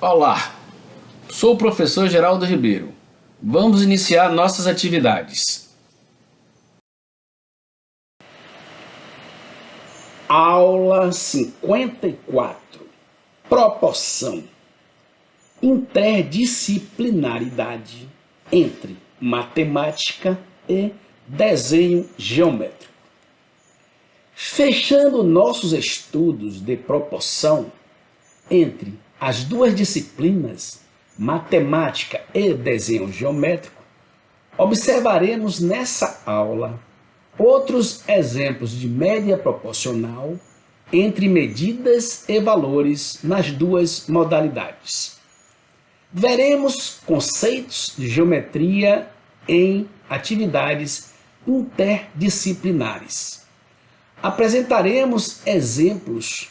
Olá, sou o professor Geraldo Ribeiro. Vamos iniciar nossas atividades. Aula 54. Proporção. Interdisciplinaridade entre matemática e desenho geométrico. Fechando nossos estudos de proporção entre as duas disciplinas, matemática e desenho geométrico, observaremos nessa aula outros exemplos de média proporcional entre medidas e valores nas duas modalidades. Veremos conceitos de geometria em atividades interdisciplinares. Apresentaremos exemplos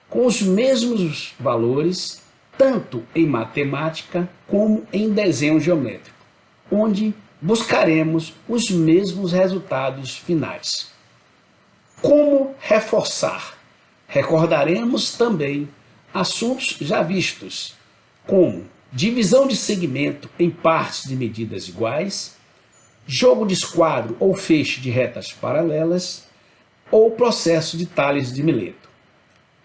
com os mesmos valores, tanto em matemática como em desenho geométrico, onde buscaremos os mesmos resultados finais. Como reforçar? Recordaremos também assuntos já vistos, como divisão de segmento em partes de medidas iguais, jogo de esquadro ou feixe de retas paralelas, ou processo de Tales de Mileto,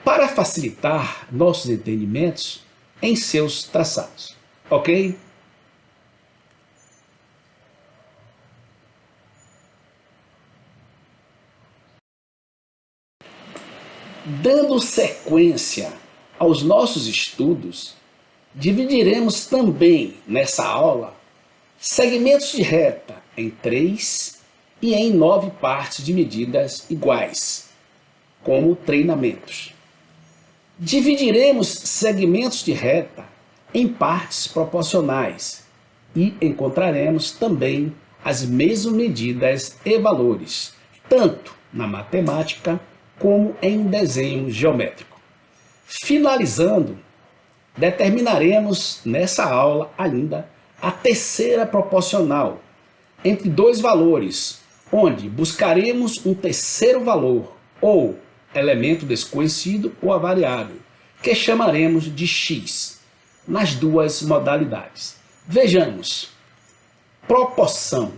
para facilitar nossos entendimentos em seus traçados. Ok? Dando sequência aos nossos estudos, dividiremos também nessa aula segmentos de reta em 3 e em 9 partes de medidas iguais, como treinamentos. Dividiremos segmentos de reta em partes proporcionais e encontraremos também as mesmas medidas e valores, tanto na matemática como em desenho geométrico. Finalizando, determinaremos nessa aula ainda a terceira proporcional entre dois valores, onde buscaremos um terceiro valor ou elemento desconhecido ou a variável, que chamaremos de x, nas duas modalidades. Vejamos. Proporção.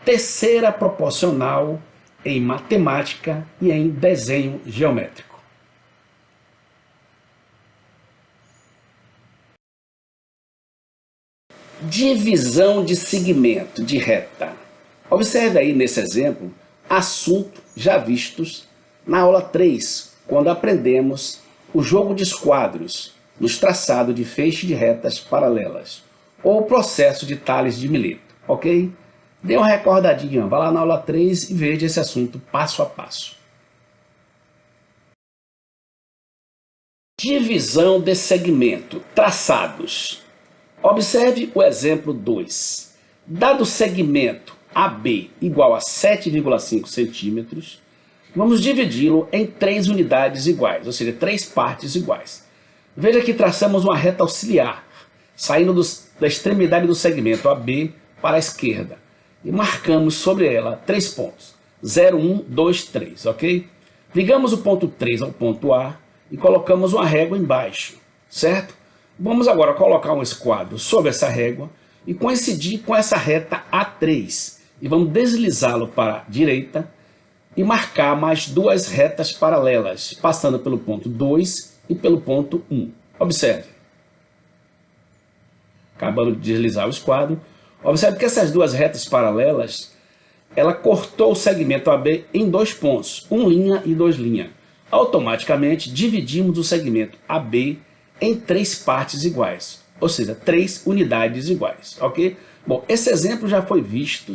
Terceira proporcional em matemática e em desenho geométrico. Divisão de segmento de reta. Observe aí nesse exemplo assuntos já vistos na aula 3, quando aprendemos o jogo de esquadros nos traçados de feixe de retas paralelas, ou o processo de Tales de Mileto, ok? Dê uma recordadinha, vá lá na aula 3 e veja esse assunto passo a passo. Divisão de segmento, traçados. Observe o exemplo 2. Dado o segmento AB igual a 7,5 centímetros, vamos dividi-lo em 3 unidades iguais, ou seja, 3 partes iguais. Veja que traçamos uma reta auxiliar, saindo da extremidade do segmento AB para a esquerda, e marcamos sobre ela 3 pontos, 0, 1, 2, 3, ok? Ligamos o ponto 3 ao ponto A e colocamos uma régua embaixo, certo? Vamos agora colocar um esquadro sobre essa régua e coincidir com essa reta A3, e vamos deslizá-lo para a direita e marcar mais duas retas paralelas, passando pelo ponto 2 e pelo ponto 1. Observe. Acabando de deslizar o esquadro, observe que essas duas retas paralelas, ela cortou o segmento AB em 2 pontos, 1 linha e 2 linhas. Automaticamente dividimos o segmento AB em 3 partes iguais, ou seja, 3 unidades iguais, ok? Bom, esse exemplo já foi visto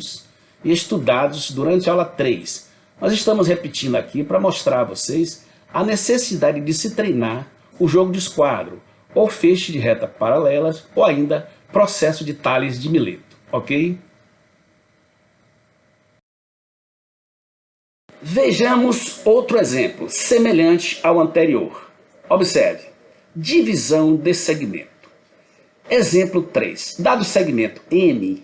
e estudados durante a aula 3. Nós estamos repetindo aqui para mostrar a vocês a necessidade de se treinar o jogo de esquadro, ou feixe de reta paralelas, ou ainda processo de Tales de Mileto, ok? Vejamos outro exemplo, semelhante ao anterior. Observe, divisão de segmento. Exemplo 3, dado o segmento N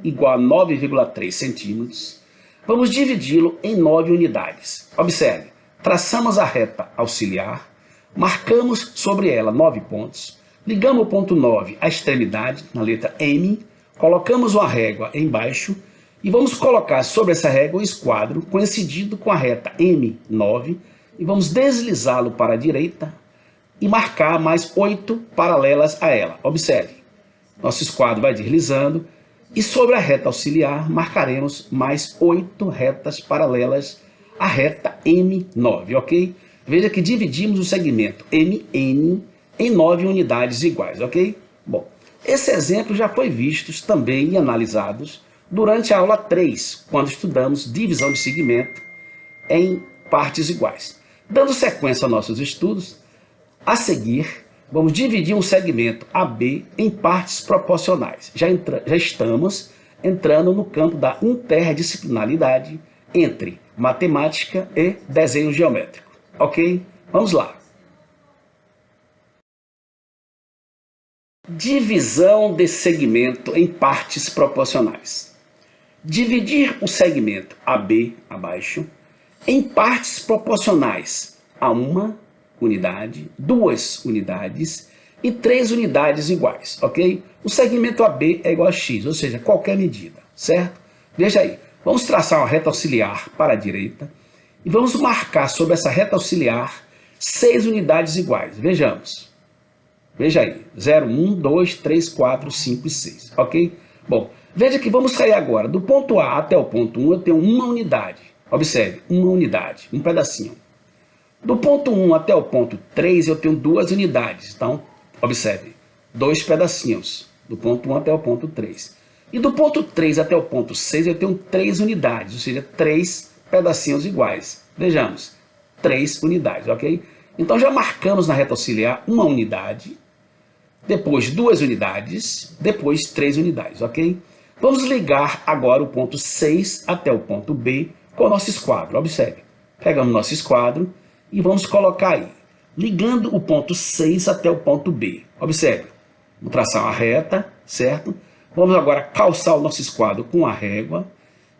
igual a 9,3 centímetros, vamos dividi-lo em 9 unidades. Observe, traçamos a reta auxiliar, marcamos sobre ela 9 pontos, Ligamos o ponto 9 à extremidade, na letra M, colocamos uma régua embaixo e vamos colocar sobre essa régua um esquadro coincidindo com a reta M9 e vamos deslizá-lo para a direita e marcar mais 8 paralelas a ela. Observe, nosso esquadro vai deslizando e sobre a reta auxiliar marcaremos mais 8 retas paralelas à reta M9, ok? Veja que dividimos o segmento MN em 9 unidades iguais, ok? Bom, esse exemplo já foi visto também e analisados durante a aula 3, quando estudamos divisão de segmento em partes iguais. Dando sequência aos nossos estudos, a seguir, vamos dividir um segmento AB em partes proporcionais. Já estamos entrando no campo da interdisciplinaridade entre matemática e desenho geométrico. Ok? Vamos lá. Divisão de segmento em partes proporcionais. Dividir o segmento AB, abaixo, em partes proporcionais a 1 unidade, 2 unidades e 3 unidades iguais, ok? O segmento AB é igual a x, ou seja, qualquer medida, certo? Veja aí, vamos traçar uma reta auxiliar para a direita e vamos marcar sobre essa reta auxiliar 6 unidades iguais. Vejamos. Veja aí, 0, 1, 2, 3, 4, 5 e 6, ok? Bom, veja que vamos sair agora do ponto A até o ponto 1, eu tenho uma unidade. Observe, uma unidade, um pedacinho. Do ponto 1 até o ponto 3, eu tenho 2 unidades. Então, observe, 2 pedacinhos, do ponto 1 até o ponto 3. E do ponto 3 até o ponto 6, eu tenho 3 unidades, ou seja, 3 pedacinhos iguais. Vejamos, 3 unidades, ok? Então, já marcamos na reta auxiliar uma unidade, depois 2 unidades, depois 3 unidades, ok? Vamos ligar agora o ponto 6 até o ponto B com o nosso esquadro. Observe, pegamos o nosso esquadro e vamos colocar aí, ligando o ponto 6 até o ponto B. Observe, vamos traçar uma reta, certo? Vamos agora calçar o nosso esquadro com a régua,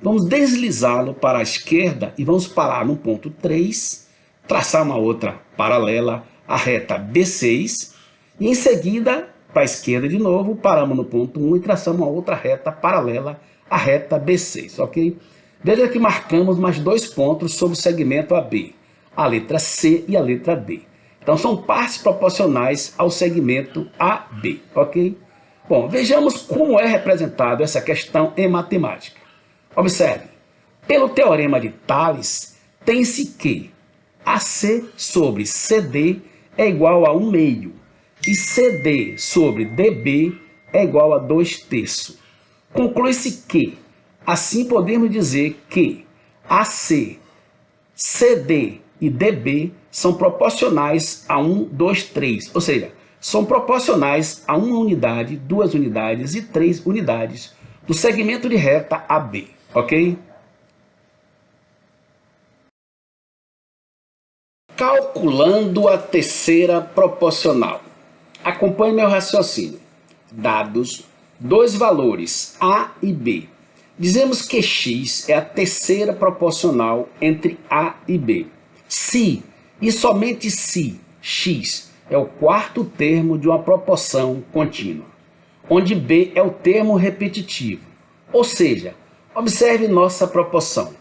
vamos deslizá-lo para a esquerda e vamos parar no ponto 3, traçar uma outra paralela à reta B6, e em seguida, para a esquerda de novo, paramos no ponto 1 e traçamos uma outra reta paralela à reta B6, ok? Veja que marcamos mais 2 pontos sobre o segmento AB, a letra C e a letra D. Então, são partes proporcionais ao segmento AB, ok? Bom, vejamos como é representado essa questão em matemática. Observe, pelo teorema de Tales, tem-se que AC sobre CD é igual a 1/2 e CD sobre DB é igual a 2/3. Conclui-se que, assim podemos dizer que AC, CD e DB são proporcionais a 1, 2, 3, ou seja, são proporcionais a 1 unidade, 2 unidades e 3 unidades do segmento de reta AB, ok? Calculando a terceira proporcional. Acompanhe meu raciocínio. Dados 2 valores A e B. Dizemos que x é a terceira proporcional entre A e B. Se, e somente se, x é o quarto termo de uma proporção contínua, onde B é o termo repetitivo. Ou seja, observe nossa proporção.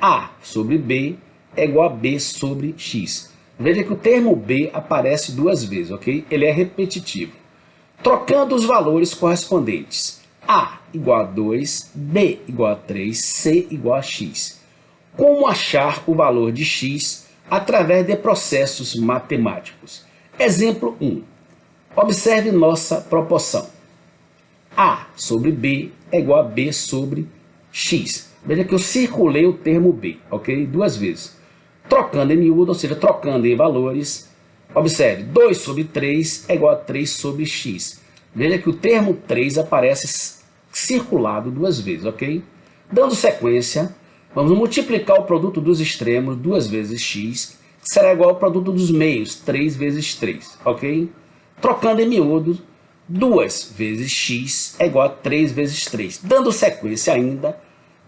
A sobre B é igual a B sobre x. Veja que o termo B aparece 2 vezes, ok? Ele é repetitivo. Trocando os valores correspondentes. A igual a 2, B igual a 3, C igual a x. Como achar o valor de x através de processos matemáticos? Exemplo 1. Observe nossa proporção. A sobre B é igual a B sobre x. Veja que eu circulei o termo B, ok? 2 vezes. Trocando em miúdo, ou seja, trocando em valores, observe, 2 sobre 3 é igual a 3 sobre x. Veja que o termo 3 aparece circulado 2 vezes, ok? Dando sequência, vamos multiplicar o produto dos extremos 2 vezes x, que será igual ao produto dos meios, 3 vezes 3, ok? Trocando em miúdo, 2 vezes x é igual a 3 vezes 3. Dando sequência ainda,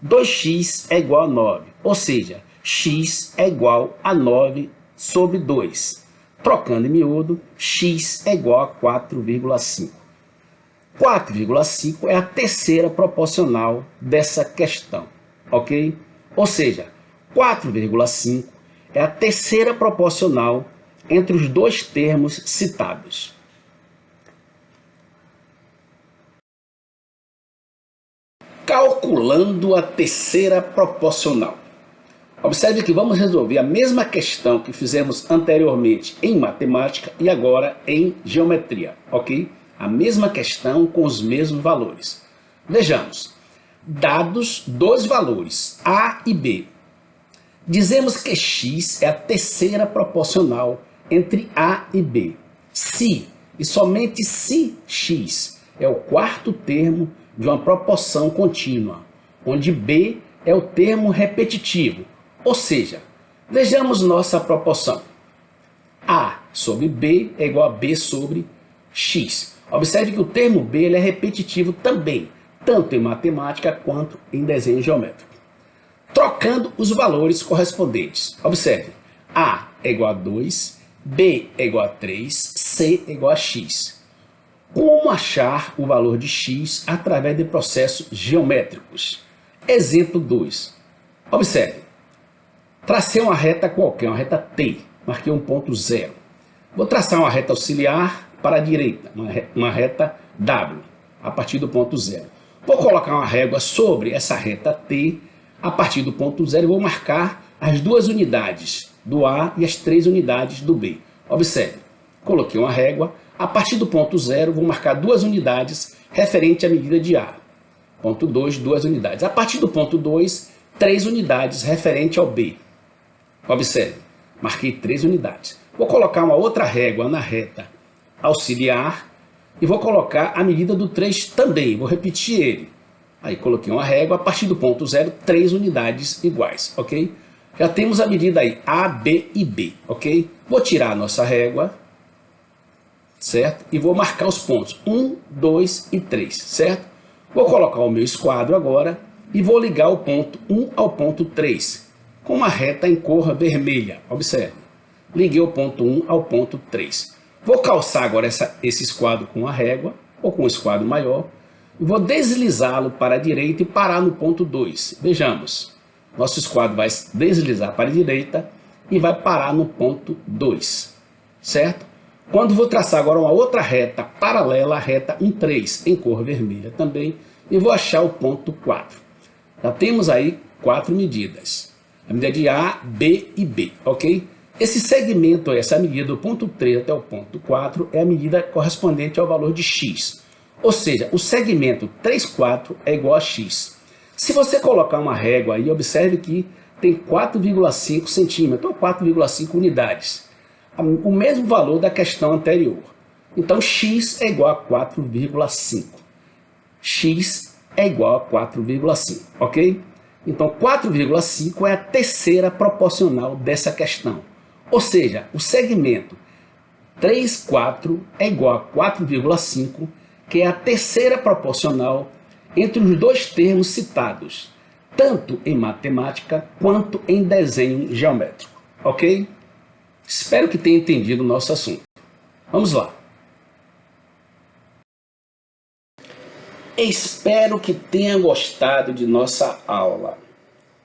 2x é igual a 9, ou seja, x é igual a 9 sobre 2. Trocando em miúdo, x é igual a 4,5. 4,5 é a terceira proporcional dessa questão, ok? Ou seja, 4,5 é a terceira proporcional entre os dois termos citados. Calculando a terceira proporcional. Observe que vamos resolver a mesma questão que fizemos anteriormente em matemática e agora em geometria, ok? A mesma questão com os mesmos valores. Vejamos. Dados dois valores, A e B. Dizemos que x é a terceira proporcional entre A e B. Se, e somente se x é o quarto termo de uma proporção contínua, onde B é o termo repetitivo. Ou seja, vejamos nossa proporção. A sobre B é igual a B sobre x. Observe que o termo B ele é repetitivo também, tanto em matemática quanto em desenho geométrico. Trocando os valores correspondentes. Observe, A é igual a 2, B é igual a 3, C é igual a x. Como achar o valor de x através de processos geométricos? Exemplo 2. Observe, tracei uma reta qualquer, uma reta T, marquei um ponto zero. Vou traçar uma reta auxiliar para a direita, uma reta W, a partir do ponto zero. Vou colocar uma régua sobre essa reta T, a partir do ponto zero, e vou marcar as duas unidades do A e as 3 unidades do B. Observe, coloquei uma régua, a partir do ponto zero, vou marcar 2 unidades referente à medida de A. Ponto 2, 2 unidades. A partir do ponto 2, 3 unidades referente ao B. Observe, marquei 3 unidades. Vou colocar uma outra régua na reta auxiliar e vou colocar a medida do 3 também, vou repetir ele. Aí coloquei uma régua, a partir do ponto 0, 3 unidades iguais, ok? Já temos a medida aí, A, B e B, ok? Vou tirar a nossa régua, certo? E vou marcar os pontos 1, 2 e 3, certo? Vou colocar o meu esquadro agora e vou ligar o ponto 1 ao ponto 3, com uma reta em cor vermelha, observe. Liguei o ponto 1 ao ponto 3. Vou calçar agora esse esquadro com a régua, ou com um esquadro maior, e vou deslizá-lo para a direita e parar no ponto 2. Vejamos, nosso esquadro vai deslizar para a direita e vai parar no ponto 2, certo? Quando vou traçar agora uma outra reta paralela à reta 1, 3, em cor vermelha também, e vou achar o ponto 4. Já temos aí 4 medidas, a medida de A, B e B, ok? Esse segmento, essa medida do ponto 3 até o ponto 4, é a medida correspondente ao valor de x. Ou seja, o segmento 3, 4 é igual a x. Se você colocar uma régua aí, observe que tem 4,5 centímetros, ou 4,5 unidades. O mesmo valor da questão anterior. Então, x é igual a 4,5. X é igual a 4,5, ok? Então, 4,5 é a terceira proporcional dessa questão. Ou seja, o segmento 3, 4 é igual a 4,5, que é a terceira proporcional entre os dois termos citados, tanto em matemática quanto em desenho geométrico. Ok? Espero que tenha entendido o nosso assunto. Vamos lá. Espero que tenha gostado de nossa aula.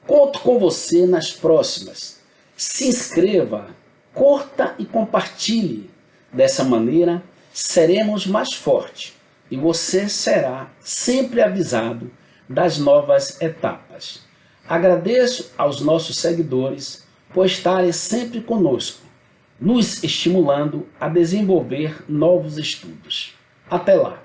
Conto com você nas próximas. Se inscreva, curta e compartilhe. Dessa maneira, seremos mais fortes e você será sempre avisado das novas etapas. Agradeço aos nossos seguidores por estarem sempre conosco, nos estimulando a desenvolver novos estudos. Até lá!